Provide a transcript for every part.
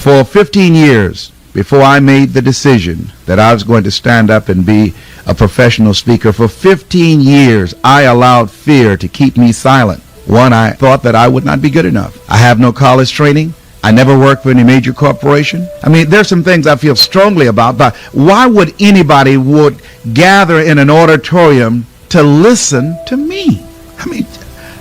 For 15 years, before I made the decision that I was going to stand up and be a professional speaker, for 15 years, I allowed fear to keep me silent. One, I thought that I would not be good enough. I have no college training. I never worked for any major corporation. I mean, there's some things I feel strongly about, but why would anybody would gather in an auditorium to listen to me? I mean,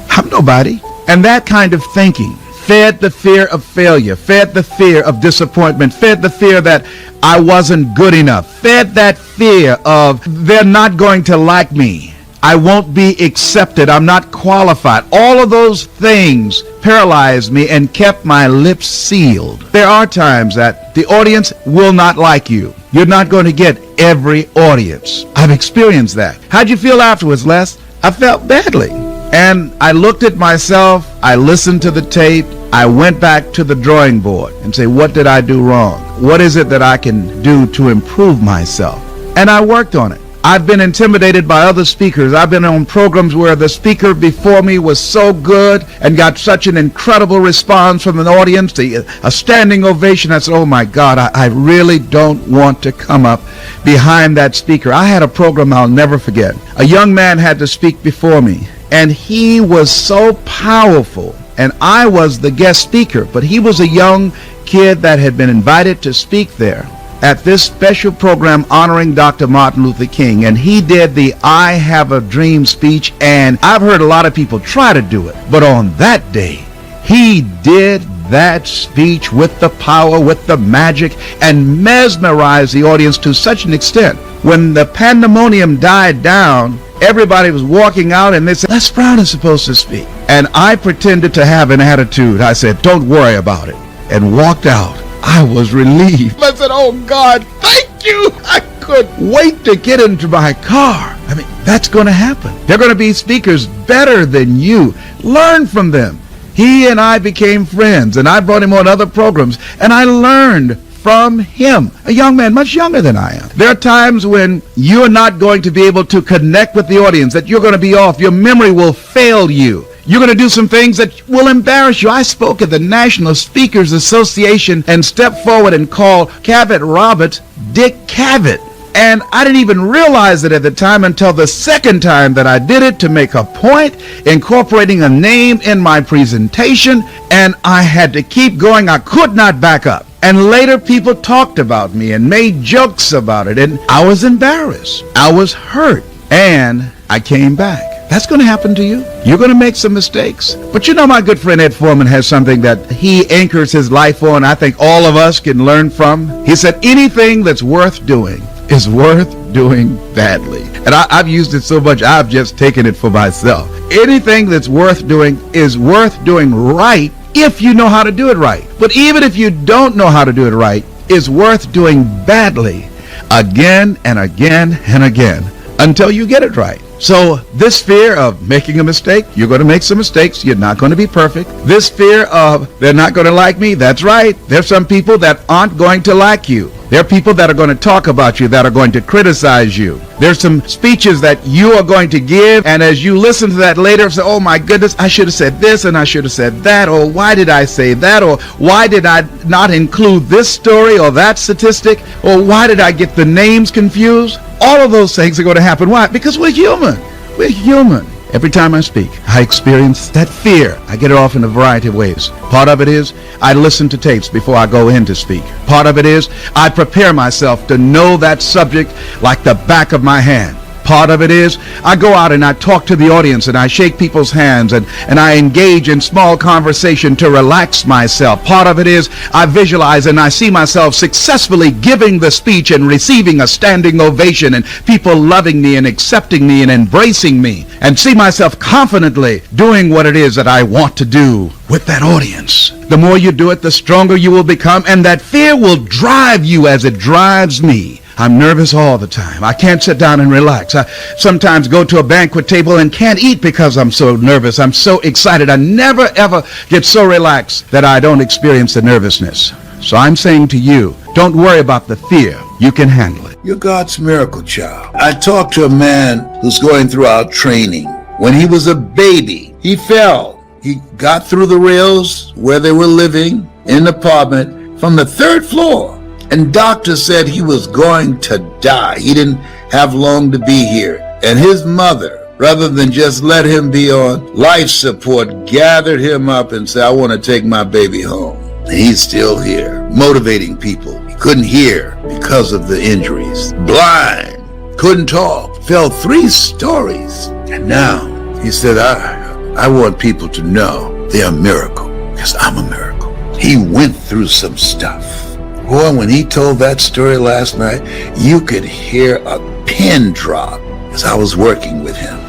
I'm nobody. And that kind of thinking fed the fear of failure, fed the fear of disappointment, fed the fear that I wasn't good enough, fed that fear of they're not going to like me, I won't be accepted, I'm not qualified. All of those things paralyzed me and kept my lips sealed. There are times that the audience will not like you. You're not going to get every audience. I've experienced that. How'd you feel afterwards, Les? I felt badly. And I looked at myself, I listened to the tape, I went back to the drawing board and say, what did I do wrong? What is it that I can do to improve myself? And I worked on it. I've been intimidated by other speakers. I've been on programs where the speaker before me was so good and got such an incredible response from an audience, a standing ovation. I said, oh my God, I really don't want to come up behind that speaker. I had a program I'll never forget. A young man had to speak before me, and he was so powerful, and I was the guest speaker, but he was a young kid that had been invited to speak there at this special program honoring Dr. Martin Luther King, and he did the I Have a Dream speech, and I've heard a lot of people try to do it, but on that day, he did that speech with the power, with the magic, and mesmerized the audience to such an extent. When the pandemonium died down, everybody was walking out and they said, Les Brown is supposed to speak. And I pretended to have an attitude. I said, don't worry about it, and walked out. I was relieved. I said, oh God, thank you. I couldn't wait to get into my car. I mean, that's going to happen. They're going to be speakers better than you. Learn from them. He and I became friends, and I brought him on other programs, and I learned from him, a young man much younger than I am. There are times when you're not going to be able to connect with the audience, that you're going to be off. Your memory will fail you. You're going to do some things that will embarrass you. I spoke at the National Speakers Association and stepped forward and called Cavett Roberts Dick Cavett. And I didn't even realize it at the time until the second time that I did it to make a point, incorporating a name in my presentation, and I had to keep going. I could not back up. And later people talked about me and made jokes about it, and I was embarrassed. I was hurt, and I came back. That's going to happen to you. You're going to make some mistakes. But you know, my good friend Ed Foreman has something that he anchors his life on, I think all of us can learn from. He said, anything that's worth doing is worth doing badly. And I've used it so much, I've just taken it for myself. Anything that's worth doing is worth doing right if you know how to do it right. But even if you don't know how to do it right, it's worth doing badly again and again and again until you get it right. So this fear of making a mistake, you're going to make some mistakes. You're not going to be perfect. This fear of they're not going to like me, that's right. There's some people that aren't going to like you. There are people that are going to talk about you, that are going to criticize you. There's some speeches that you are going to give, and as you listen to that later, say, oh my goodness, I should have said this and I should have said that, or why did I say that, or why did I not include this story or that statistic, or why did I get the names confused? All of those things are going to happen. Why? Because we're human. We're human. Every time I speak, I experience that fear. I get it off in a variety of ways. Part of it is I listen to tapes before I go in to speak. Part of it is I prepare myself to know that subject like the back of my hand. Part of it is I go out and I talk to the audience and I shake people's hands and I engage in small conversation to relax myself. Part of it is I visualize and I see myself successfully giving the speech and receiving a standing ovation and people loving me and accepting me and embracing me, and see myself confidently doing what it is that I want to do with that audience. The more you do it, the stronger you will become, and that fear will drive you as it drives me. I'm nervous all the time. I can't sit down and relax. I sometimes go to a banquet table and can't eat because I'm so nervous. I'm so excited. I never ever get so relaxed that I don't experience the nervousness. So I'm saying to you, don't worry about the fear. You can handle it. You're God's miracle child. I talked to a man who's going through our training. When he was a baby, he fell. He got through the rails where they were living in an apartment, from the 3rd floor. And doctor said he was going to die. He didn't have long to be here. And his mother, rather than just let him be on life support, gathered him up and said, I want to take my baby home. And he's still here, motivating people. He couldn't hear because of the injuries. Blind, couldn't talk, fell 3 stories. And now he said, I want people to know they're a miracle, because I'm a miracle. He went through some stuff. Boy, when he told that story last night, you could hear a pin drop as I was working with him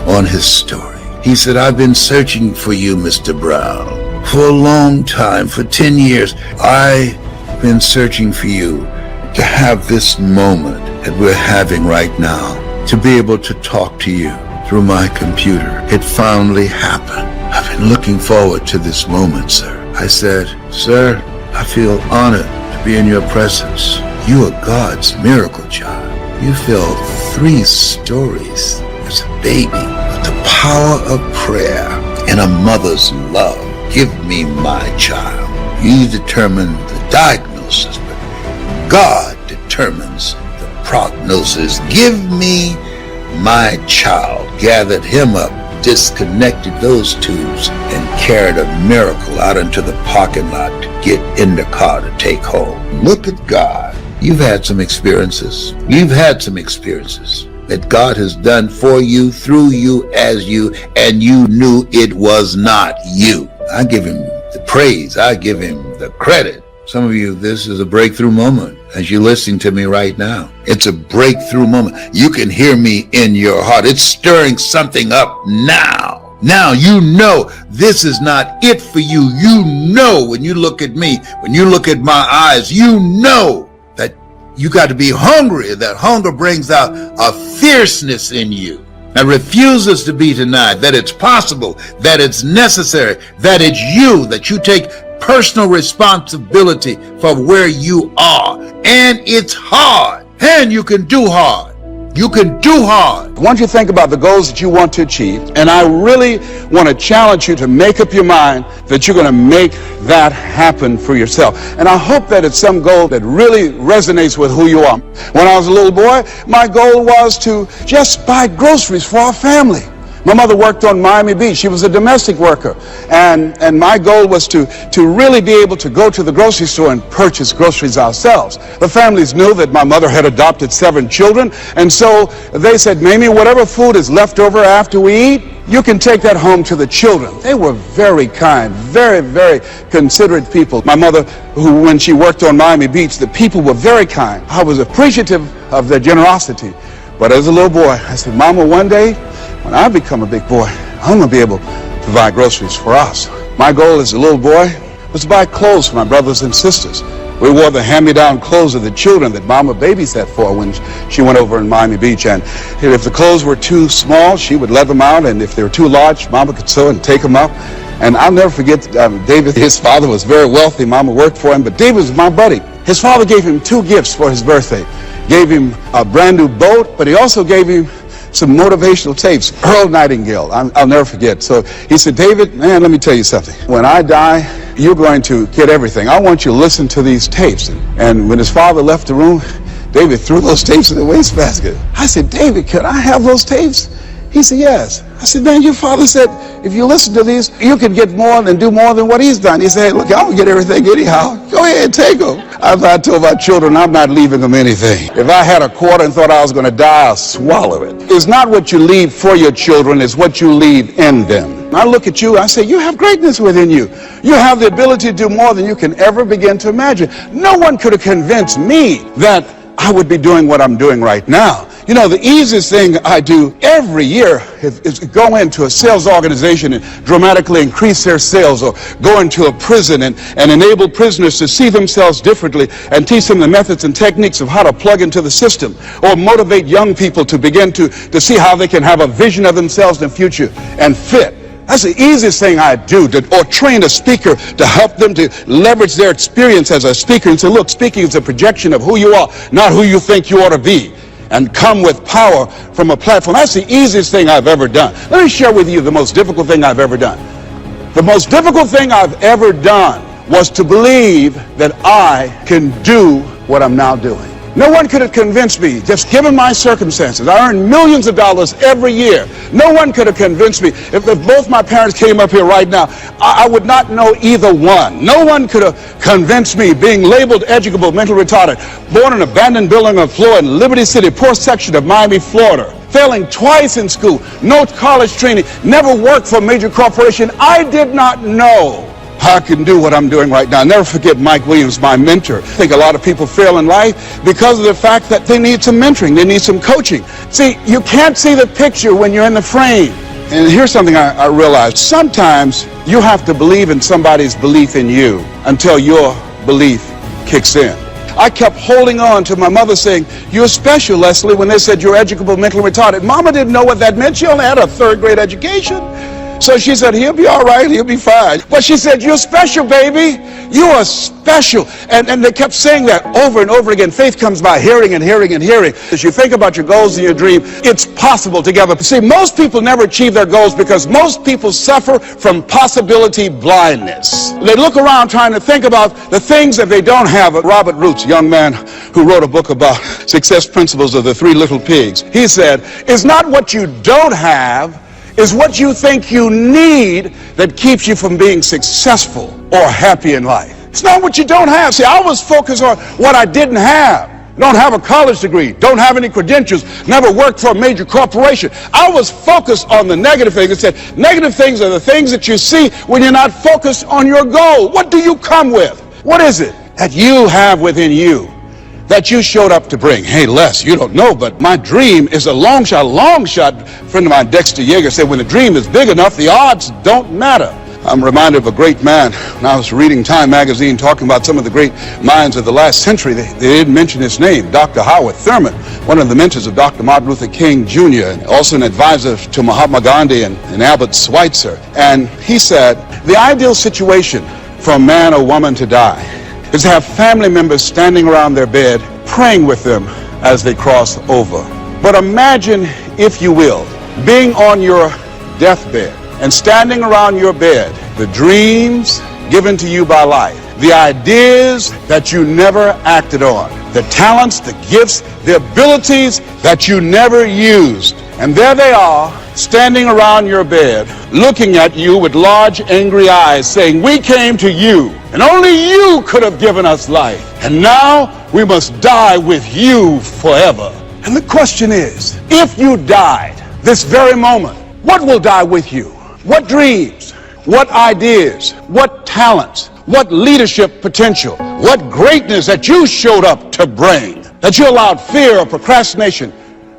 on his story. He said, I've been searching for you, Mr. Brown, for a long time, for 10 years. I've been searching for you to have this moment that we're having right now, to be able to talk to you through my computer. It finally happened. I've been looking forward to this moment, sir. I said, sir, I feel honored to be in your presence. You are God's miracle child. You fell 3 stories as a baby, with the power of prayer and a mother's love. Give me my child. You determine the diagnosis, but God determines the prognosis. Give me my child. Gathered him up, disconnected those tubes, and carried a miracle out into the parking lot to get in the car to take home. Look at God. You've had some experiences. You've had some experiences that God has done for you, through you, as you, and you knew it was not you. I give him the praise. I give him the credit. Some of you, this is a breakthrough moment as you're listening to me right now. It's a breakthrough moment. You can hear me in your heart. It's stirring something up now. Now you know this is not it for you. You know when you look at me, when you look at my eyes, you know that you got to be hungry. That hunger brings out a fierceness in you that refuses to be denied, that it's possible, that it's necessary, that it's you, that you take personal responsibility for where you are. And it's hard. And you can do hard. You can do hard. I want you to think about the goals that you want to achieve, and I really want to challenge you to make up your mind that you're going to make that happen for yourself. And I hope that it's some goal that really resonates with who you are. When I was a little boy, my goal was to just buy groceries for our family. My mother worked on Miami Beach. She was a domestic worker. And my goal was to really be able to go to the grocery store and purchase groceries ourselves. The families knew that my mother had adopted 7 children. And so they said, Mamie, whatever food is left over after we eat, you can take that home to the children. They were very kind, very, very considerate people. My mother, who when she worked on Miami Beach, the people were very kind. I was appreciative of their generosity. But as a little boy, I said, Mama, one day, when I become a big boy, I'm going to be able to buy groceries for us. My goal as a little boy was to buy clothes for my brothers and sisters. We wore the hand-me-down clothes of the children that Mama babysat for when she went over in Miami Beach. And if the clothes were too small, she would let them out. And if they were too large, Mama could sew and take them up. And I'll never forget David. His father was very wealthy. Mama worked for him. But David was my buddy. His father gave him 2 gifts for his birthday. Gave him a brand new boat, but he also gave him some motivational tapes. Earl Nightingale, I'll never forget. So he said, David, man, let me tell you something. When I die, you're going to get everything. I want you to listen to these tapes. And when his father left the room, David threw those tapes in the wastebasket. I said, David, can I have those tapes? He said, yes. I said, man, your father said, if you listen to these, you can get more and do more than what he's done. He said, hey, look, I don't get everything anyhow. Go ahead, take them. I told my children, I'm not leaving them anything. If I had a quarter and thought I was going to die, I'll swallow it. It's not what you leave for your children, it's what you leave in them. I look at you, I say, you have greatness within you. You have the ability to do more than you can ever begin to imagine. No one could have convinced me that I would be doing what I'm doing right now. You know, the easiest thing I do every year is go into a sales organization and dramatically increase their sales, or go into a prison and enable prisoners to see themselves differently and teach them the methods and techniques of how to plug into the system, or motivate young people to begin to see how they can have a vision of themselves in the future and fit. That's the easiest thing I do, or train a speaker to help them to leverage their experience as a speaker and say, look, speaking is a projection of who you are, not who you think you ought to be, and come with power from a platform. That's the easiest thing I've ever done. Let me share with you the most difficult thing I've ever done. The most difficult thing I've ever done was to believe that I can do what I'm now doing. No one could have convinced me, just given my circumstances. I earn millions of dollars every year. No one could have convinced me. If both my parents came up here right now, I would not know either one. No one could have convinced me, being labeled educable, mental retarded, born in an abandoned building on the floor in Liberty City, poor section of Miami, Florida, failing twice in school, no college training, never worked for a major corporation. I did not know I can do what I'm doing right now. Never forget Mike Williams, my mentor. I think a lot of people fail in life because of the fact that they need some mentoring, they need some coaching. See, you can't see the picture when you're in the frame. And here's something I realized. Sometimes you have to believe in somebody's belief in you until your belief kicks in. I kept holding on to my mother saying, "You're special, Leslie," when they said you're educable, mentally retarded. Mama didn't know what that meant. She only had a third-grade education. So she said, "He'll be all right, he'll be fine." But she said, "You're special, baby. You are special." And they kept saying that over and over again. Faith comes by hearing and hearing and hearing. As you think about your goals and your dream, it's possible together. See, most people never achieve their goals because most people suffer from possibility blindness. They look around trying to think about the things that they don't have. Robert Roots, a young man who wrote a book about success principles of the Three Little Pigs, he said, "It's not what you don't have, is what you think you need that keeps you from being successful or happy in life." It's not what you don't have. See, I was focused on what I didn't have. Don't have a college degree, don't have any credentials, never worked for a major corporation. I was focused on the negative things. It said, negative things are the things that you see when you're not focused on your goal. What do you come with? What is it that you have within you that you showed up to bring? "Hey, Les, you don't know, but my dream is a long shot. A friend of mine, Dexter Yeager, said when the dream is big enough, the odds don't matter." I'm reminded of a great man when I was reading Time magazine talking about some of the great minds of the last century. They didn't mention his name, Dr. Howard Thurman, one of the mentors of Dr. Martin Luther King Jr., and also an advisor to Mahatma Gandhi and Albert Schweitzer. And he said, the ideal situation for a man or woman to die is to have family members standing around their bed praying with them as they cross over. But imagine, if you will, being on your deathbed and standing around your bed, the dreams given to you by life, the ideas that you never acted on, the talents, the gifts, the abilities that you never used. And there they are, standing around your bed, looking at you with large, angry eyes, saying, "We came to you, and only you could have given us life. And now we must die with you forever." And the question is, if you died this very moment, what will die with you? What dreams, what ideas, what talents, what leadership potential, what greatness that you showed up to bring, that you allowed fear or procrastination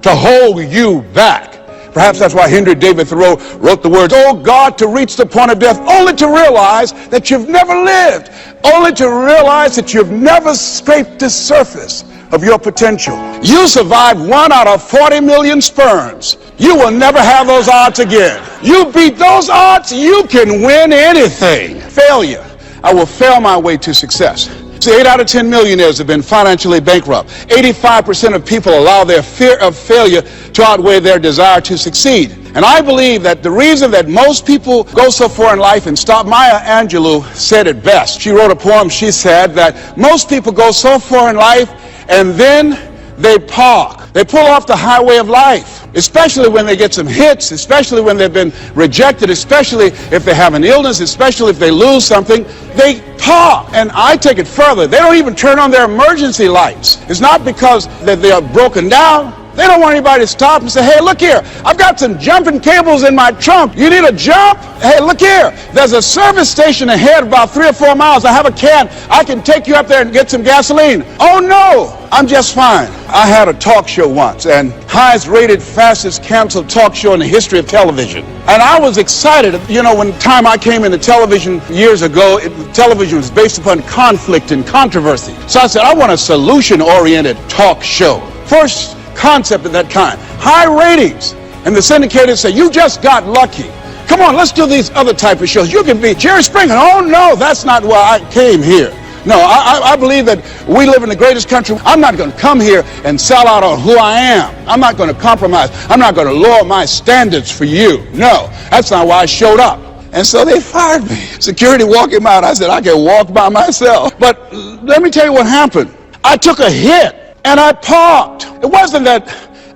to hold you back? Perhaps that's why Henry David Thoreau wrote the words, "Oh God, to reach the point of death, only to realize that you've never lived, only to realize that you've never scraped the surface of your potential. You survived 1 out of 40 million sperms. You will never have those odds again. You beat those odds, you can win anything." Failure. I will fail my way to success. See, 8 out of 10 millionaires have been financially bankrupt. 85% of people allow their fear of failure to outweigh their desire to succeed. And I believe that the reason that most people go so far in life and stop, Maya Angelou said it best. She wrote a poem, she said that most people go so far in life and then they park. They pull off the highway of life, especially when they get some hits, especially when they've been rejected, especially if they have an illness, especially if they lose something. They park. And I take it further. They don't even turn on their emergency lights. It's not because that they are broken down. They don't want anybody to stop and say, "Hey, look here, I've got some jumping cables in my trunk. You need a jump? Hey, look here, there's a service station ahead about 3 or 4 miles. I have a can. I can take you up there and get some gasoline." "Oh no, I'm just fine." I had a talk show once, and highest rated, fastest canceled talk show in the history of television. And I was excited. You know, when the time I came into television years ago, television was based upon conflict and controversy. So I said, I want a solution-oriented talk show. First concept of that kind. High ratings. And the syndicators say, "You just got lucky. Come on, let's do these other type of shows. You can be Jerry Springer." "Oh no, that's not why I came here." No, I believe that we live in the greatest country. I'm not going to come here and sell out on who I am. I'm not going to compromise. I'm not going to lower my standards for you. No, that's not why I showed up. And so they fired me. Security walked him out. I said, I can walk by myself. But let me tell you what happened. I took a hit and I parked. It wasn't that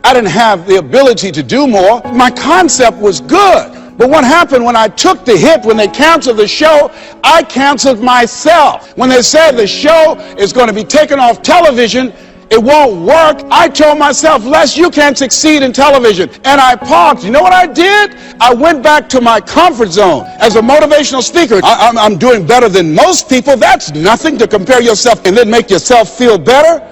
I didn't have the ability to do more. My concept was good. But what happened when I took the hit, when they canceled the show, I canceled myself. When they said the show is going to be taken off television, it won't work, I told myself, Les, you can't succeed in television. And I parked. You know what I did? I went back to my comfort zone as a motivational speaker. I'm doing better than most people. That's nothing to compare yourself and then make yourself feel better.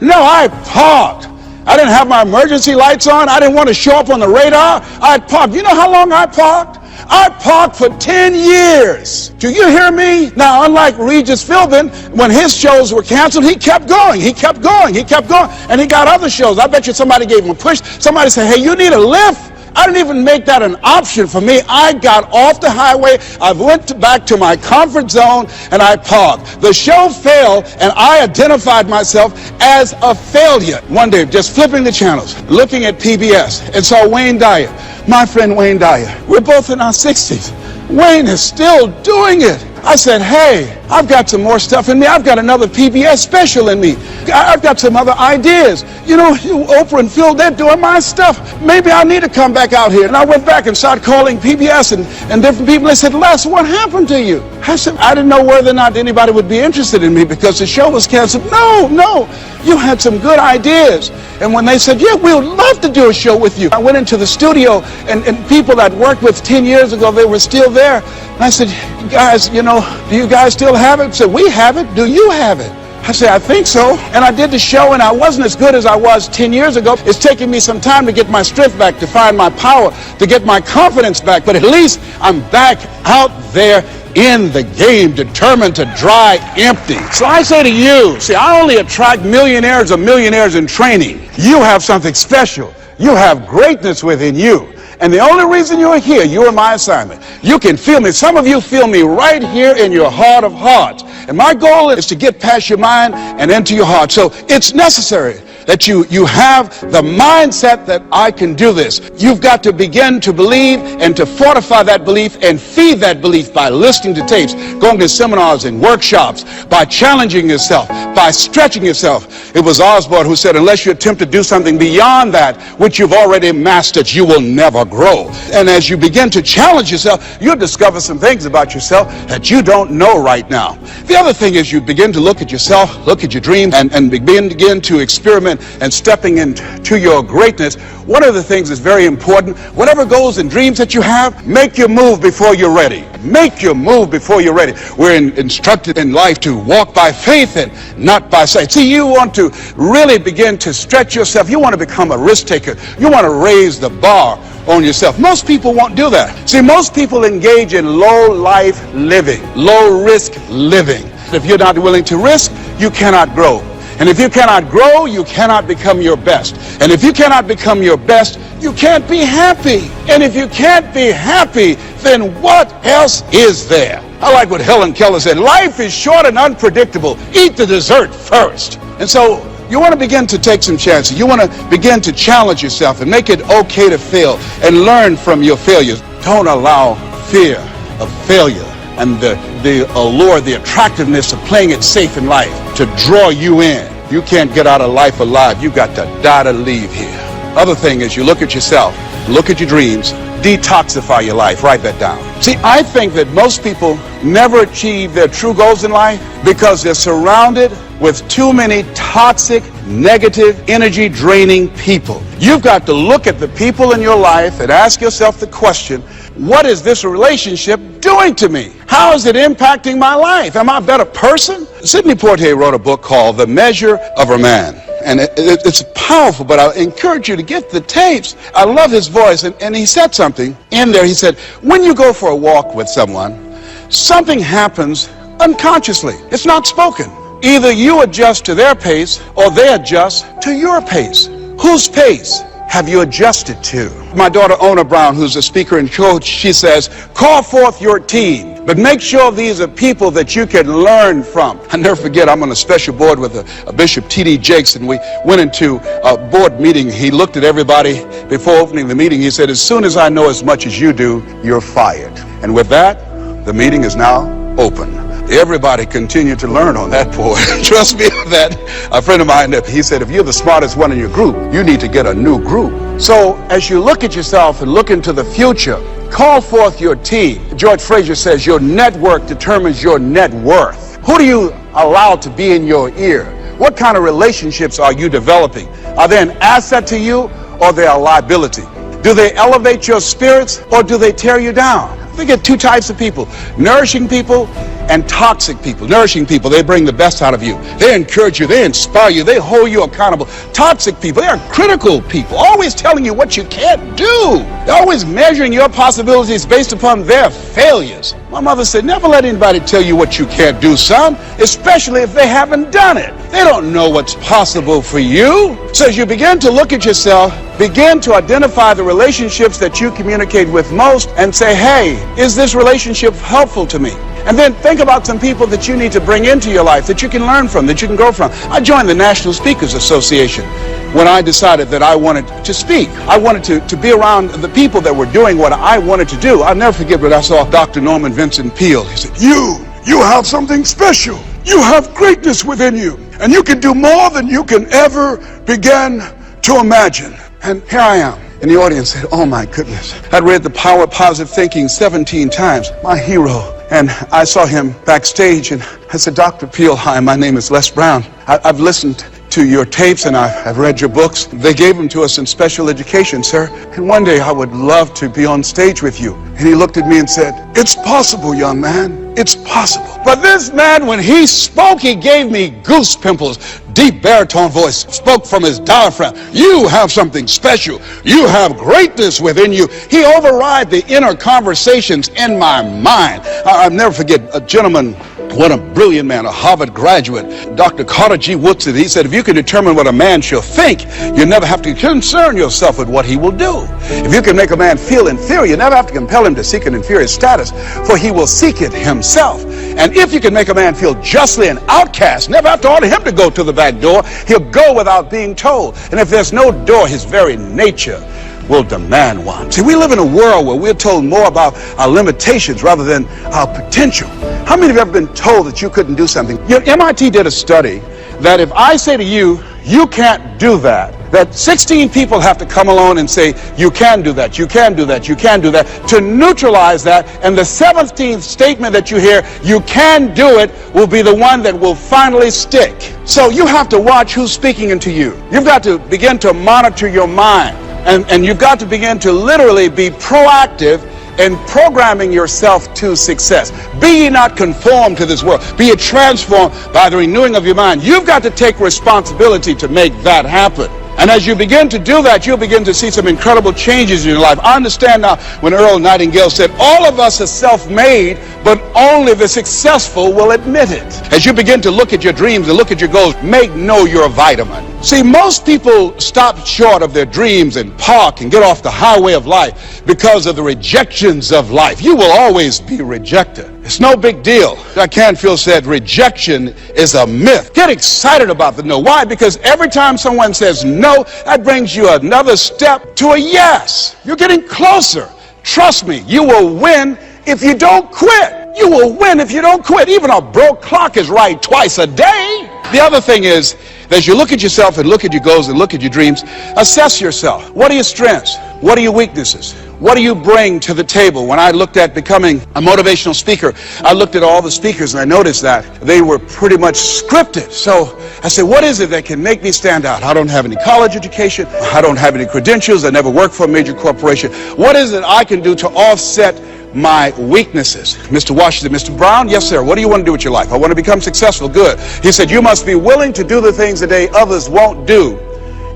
No, I parked. I didn't have my emergency lights on. I didn't want to show up on the radar. I parked. You know how long I parked? I parked for 10 years. Do you hear me? Now, unlike Regis Philbin, when his shows were canceled, he kept going. He kept going. He kept going. And he got other shows. I bet you somebody gave him a push. Somebody said, hey, you need a lift. I didn't even make that an option for me. I got off the highway. I went back to my comfort zone and I parked. The show failed and I identified myself as a failure. One day, just flipping the channels, looking at PBS and saw Wayne Dyer, my friend Wayne Dyer. We're both in our 60s. Wayne is still doing it. I said, hey, I've got some more stuff in me. I've got another PBS special in me. I've got some other ideas. You know, Oprah and Phil, they're doing my stuff. Maybe I need to come back out here. And I went back and started calling PBS and different people. They said, Les, what happened to you? I said, I didn't know whether or not anybody would be interested in me because the show was canceled. No, you had some good ideas. And when they said, yeah, we would love to do a show with you. I went into the studio and people that worked with 10 years ago, they were still there. And I said, guys, you know, do you guys still have it? They said, we have it. Do you have it? I said, I think so. And I did the show and I wasn't as good as I was 10 years ago. It's taking me some time to get my strength back, to find my power, to get my confidence back. But at least I'm back out there in the game, determined to dry empty. So I say to you, see, I only attract millionaires or millionaires in training. You have something special. You have greatness within you. And the only reason you're here, you're my assignment. You can feel me. Some of you feel me right here in your heart of hearts. And my goal is to get past your mind and into your heart. So it's necessary that you have the mindset that I can do this. You've got to begin to believe and to fortify that belief and feed that belief by listening to tapes, going to seminars and workshops, by challenging yourself, by stretching yourself. It was Osborne who said, unless you attempt to do something beyond that which you've already mastered, you will never grow. And as you begin to challenge yourself, you'll discover some things about yourself that you don't know right now. The other thing is you begin to look at yourself, look at your dreams, and begin to experiment and stepping into your greatness. One of the things that's very important, whatever goals and dreams that you have, make your move before you're ready. Make your move before you're ready. We're instructed in life to walk by faith and not by sight. See, you want to really begin to stretch yourself. You want to become a risk taker. You want to raise the bar on yourself. Most people won't do that. See, most people engage in low life living, low risk living. If you're not willing to risk, you cannot grow. And if you cannot grow, you cannot become your best. And if you cannot become your best, you can't be happy. And if you can't be happy, then what else is there? I like what Helen Keller said, life is short and unpredictable. Eat the dessert first. And so you want to begin to take some chances. You want to begin to challenge yourself and make it okay to fail and learn from your failures. Don't allow fear of failure and the allure, the attractiveness of playing it safe in life to draw you in. You can't get out of life alive. You got to die to leave here. Other thing is you look at yourself, look at your dreams, detoxify your life. Write that down. See, I think that most people never achieve their true goals in life because they're surrounded with too many toxic, negative, energy-draining people. You've got to look at the people in your life and ask yourself the question, what is this relationship doing to me? How is it impacting my life? Am I a better person? Sidney Poitier wrote a book called The Measure of a Man. And it's powerful, but I encourage you to get the tapes. I love his voice. And he said something in there. He said, when you go for a walk with someone, something happens unconsciously. It's not spoken. Either you adjust to their pace or they adjust to your pace. Whose pace have you adjusted to? My daughter, Ona Brown, who's a speaker and coach, she says, call forth your team, but make sure these are people that you can learn from. I never forget, I'm on a special board with a Bishop T.D. Jakes, and we went into a board meeting. He looked at everybody before opening the meeting. He said, as soon as I know as much as you do, you're fired. And with that, the meeting is now open. Everybody continue to learn on that board. Trust me on that. A friend of mine, he said, if you're the smartest one in your group, you need to get a new group. So as you look at yourself and look into the future, call forth your team. George Fraser says your network determines your net worth. Who do you allow to be in your ear? What kind of relationships are you developing? Are they an asset to you, or are they a liability? Do they elevate your spirits, or do they tear you down? We get two types of people: nourishing people and toxic people. Nourishing people, they bring the best out of you. They encourage you, they inspire you, they hold you accountable. Toxic people, they are critical people, always telling you what you can't do. They're always measuring your possibilities based upon their failures. My mother said, never let anybody tell you what you can't do, son, especially if they haven't done it. They don't know what's possible for you. So as you begin to look at yourself, begin to identify the relationships that you communicate with most and say, hey, is this relationship helpful to me? And then think about some people that you need to bring into your life that you can learn from, that you can grow from. I joined the National Speakers Association when I decided that I wanted to speak. I wanted to be around the people that were doing what I wanted to do. I'll never forget when I saw Dr. Norman Vincent Peale. He said, you have something special. You have greatness within you, and you can do more than you can ever begin to imagine. And here I am. And the audience said, oh my goodness. I'd read The Power of Positive Thinking 17 times. My hero. And I saw him backstage, and I said, Dr. Peale, hi, my name is Les Brown. I've listened to your tapes, and I've read your books. They gave them to us in special education, sir. And one day I would love to be on stage with you. And he looked at me and said, it's possible, young man. It's possible. But this man, when he spoke, he gave me goose pimples. Deep baritone voice, spoke from his diaphragm. You have something special. You have greatness within you. He override the inner conversations in my mind. I'll never forget a gentleman, what a brilliant man, a Harvard graduate, Dr. Carter G. Woodson. He said, if you can determine what a man shall think, you never have to concern yourself with what he will do. If you can make a man feel inferior, you never have to compel him to seek an inferior status, for he will seek it himself. And if you can make a man feel justly an outcast, never have to order him to go to the back door. He'll go without being told. And if there's no door, his very nature will demand one. See, we live in a world where we're told more about our limitations rather than our potential. How many of you have ever been told that you couldn't do something? MIT did a study that if I say to you, you can't do that, that 16 people have to come along and say, you can do that, you can do that, you can do that, to neutralize that, and the 17th statement that you hear, you can do it, will be the one that will finally stick. So you have to watch who's speaking into you. You've got to begin to monitor your mind, and you've got to begin to literally be proactive in programming yourself to success. Be ye not conformed to this world. Be ye transformed by the renewing of your mind. You've got to take responsibility to make that happen. And as you begin to do that, you'll begin to see some incredible changes in your life. I understand now when Earl Nightingale said, all of us are self-made, but only the successful will admit it. As you begin to look at your dreams and look at your goals, make know your vitamin. See, most people stop short of their dreams and park and get off the highway of life because of the rejections of life. You will always be rejected. It's no big deal. Jack Canfield said rejection is a myth. Get excited about the no. Why? Because every time someone says no, that brings you another step to a yes. You're getting closer. Trust me, you will win if you don't quit. You will win if you don't quit. Even a broke clock is right twice a day. The other thing is, as you look at yourself and look at your goals and look at your dreams, assess yourself. What are your strengths? What are your weaknesses? What do you bring to the table? When I looked at becoming a motivational speaker, I looked at all the speakers and I noticed that they were pretty much scripted. So I said, what is it that can make me stand out? I don't have any college education. I don't have any credentials. I never worked for a major corporation. What is it I can do to offset my weaknesses? Mr. Washington, Mr. Brown, yes, sir. What do you want to do with your life? I want to become successful. Good. He said, you must be willing to do the things today others won't do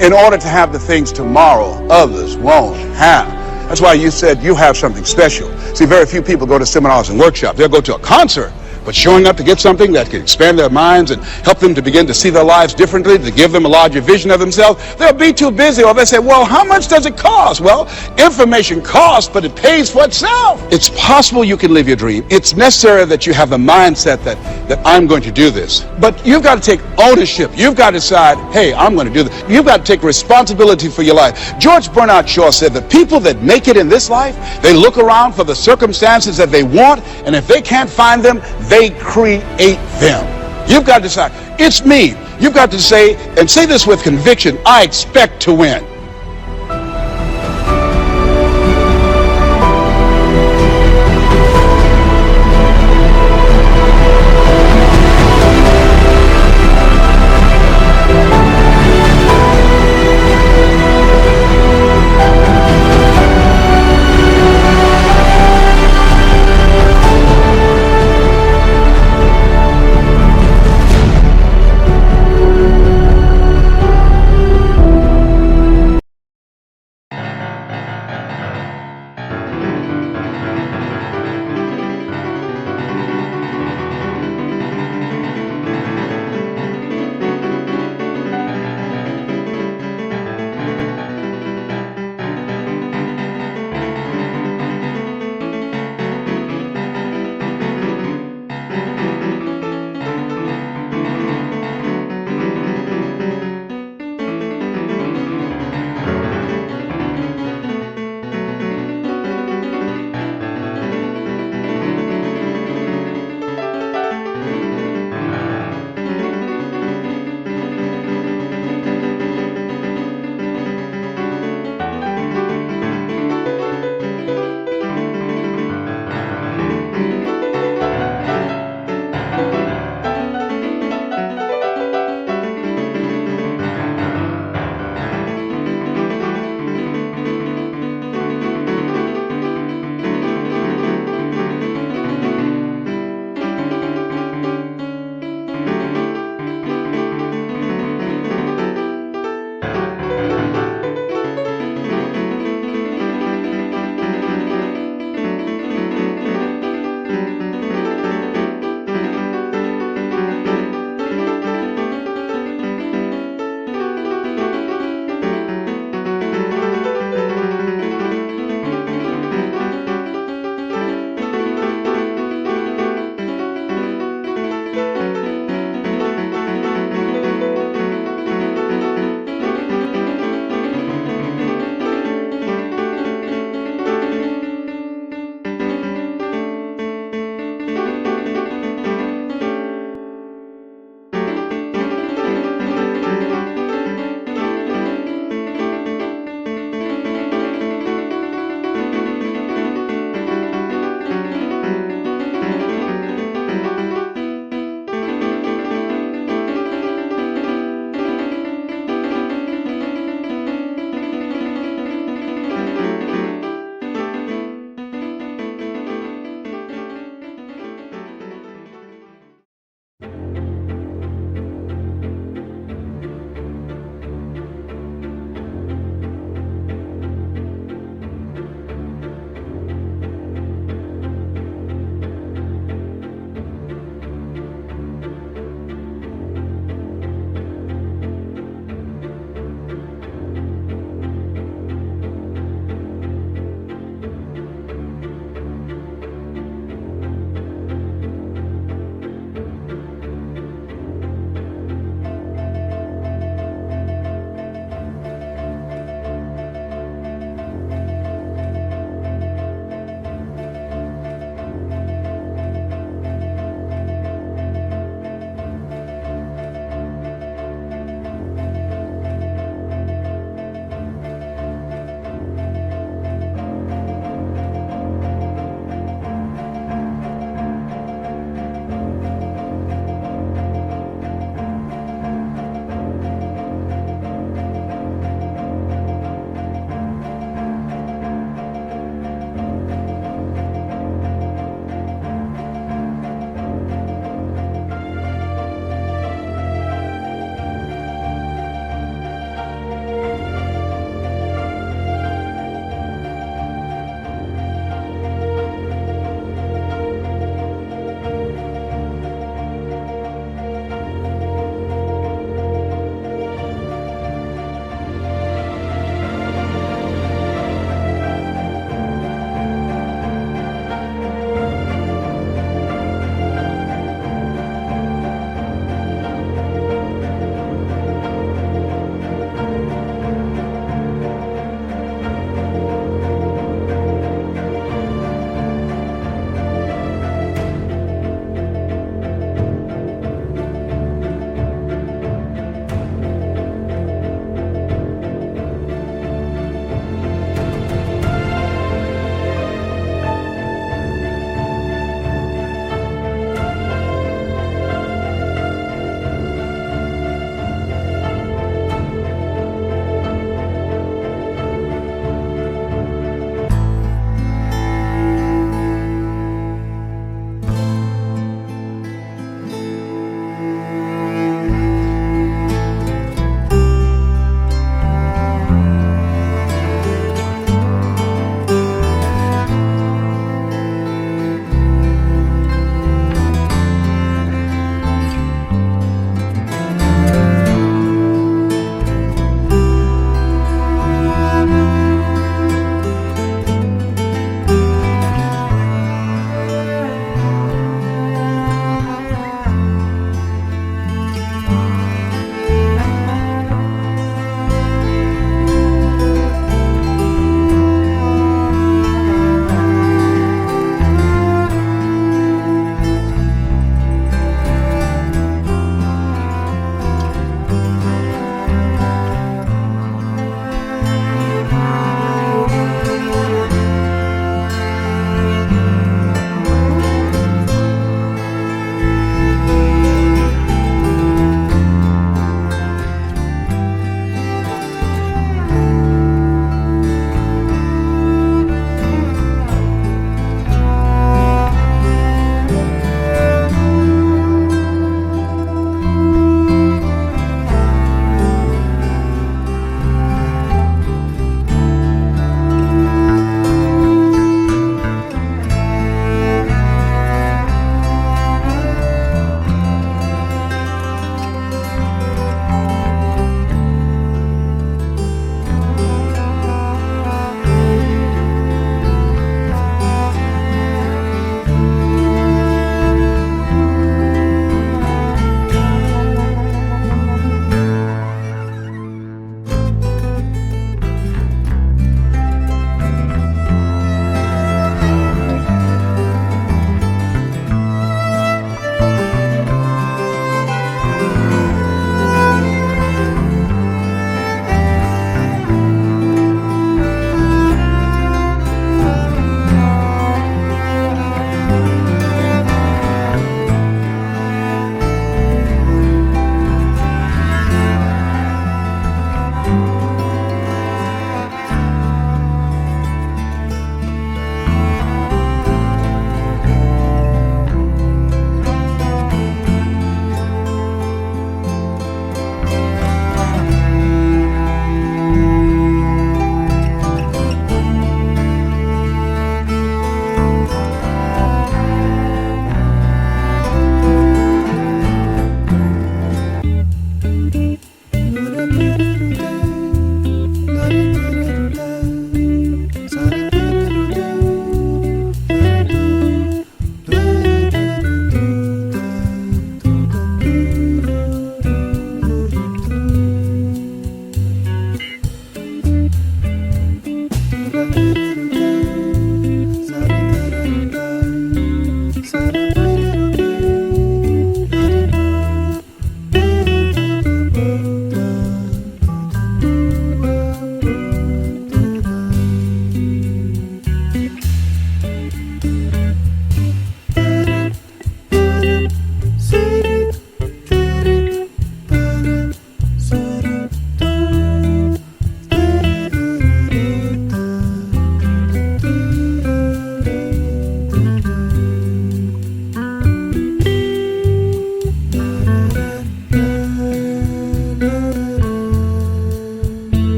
in order to have the things tomorrow others won't have. That's why you said you have something special. See, very few people go to seminars and workshops. They'll go to a concert, but showing up to get something that can expand their minds and help them to begin to see their lives differently, to give them a larger vision of themselves, they'll be too busy, or they say, well, how much does it cost? Well, information costs, but it pays for itself. It's possible you can live your dream. It's necessary that you have the mindset that I'm going to do this. But you've got to take ownership. You've got to decide, hey, I'm going to do this. You've got to take responsibility for your life. George Bernard Shaw said the people that make it in this life, they look around for the circumstances that they want, and if they can't find them, they create them. You've got to decide, it's me. You've got to say, and say this with conviction, I expect to win.